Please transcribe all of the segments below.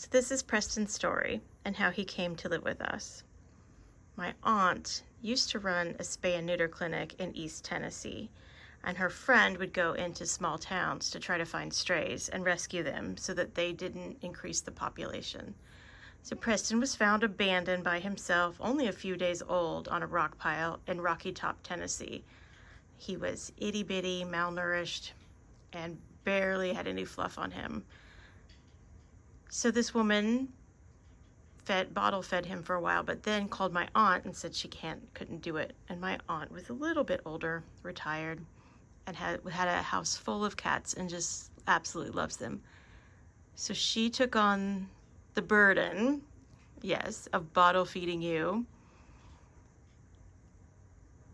So this is Preston's story and how he came to live with us. My aunt used to run a spay and neuter clinic in East Tennessee, and her friend would go into small towns to try to find strays and rescue them so that they didn't increase the population. So Preston was found abandoned by himself, only a few days old, on a rock pile in Rocky Top, Tennessee. He was itty-bitty, malnourished, and barely had any fluff on him. So this woman bottle fed him for a while, but then called my aunt and said she couldn't do it. And my aunt was a little bit older, retired, and had a house full of cats and just absolutely loves them. So she took on the burden, yes, of bottle feeding you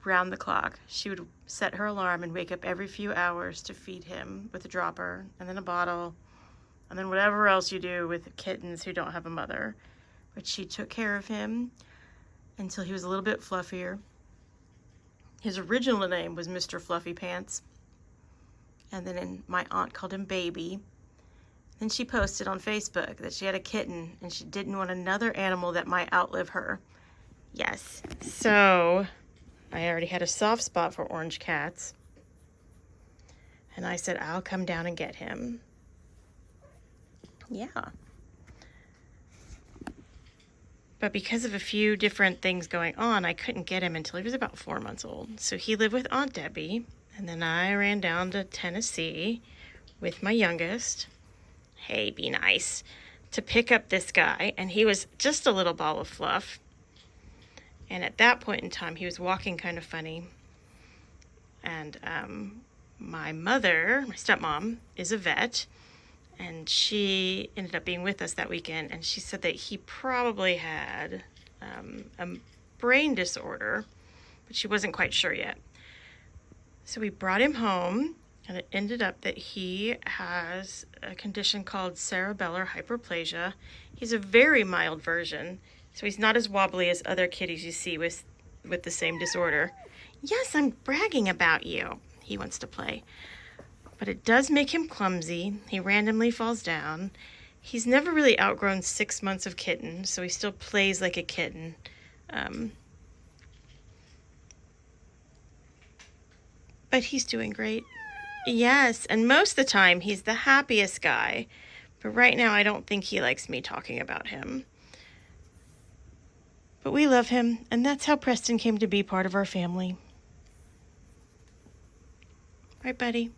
round the clock. She would set her alarm and wake up every few hours to feed him with a dropper and then a bottle and then whatever else you do with kittens who don't have a mother. But she took care of him until he was a little bit fluffier. His original name was Mr. Fluffy Pants, and then my aunt called him Baby. Then she posted on Facebook that she had a kitten and she didn't want another animal that might outlive her. Yes, so I already had a soft spot for orange cats, and I said, I'll come down and get him. Yeah. But because of a few different things going on, I couldn't get him until he was about 4 months old. So he lived with Aunt Debbie, and then I ran down to Tennessee with my youngest, hey, be nice, to pick up this guy, and he was just a little ball of fluff. And at that point in time, he was walking kind of funny. And my mother, my stepmom, is a vet, and she ended up being with us that weekend, and she said that he probably had a brain disorder, but she wasn't quite sure yet. So we brought him home, and it ended up that he has a condition called cerebellar hypoplasia. He's a very mild version, so he's not as wobbly as other kitties you see with the same disorder. Yes, I'm bragging about you. He wants to play. But it does make him clumsy. He randomly falls down. He's never really outgrown 6 months of kitten, so he still plays like a kitten. But he's doing great. Yes, and most of the time he's the happiest guy. But right now I don't think he likes me talking about him. But we love him, and that's how Preston came to be part of our family. Right, buddy?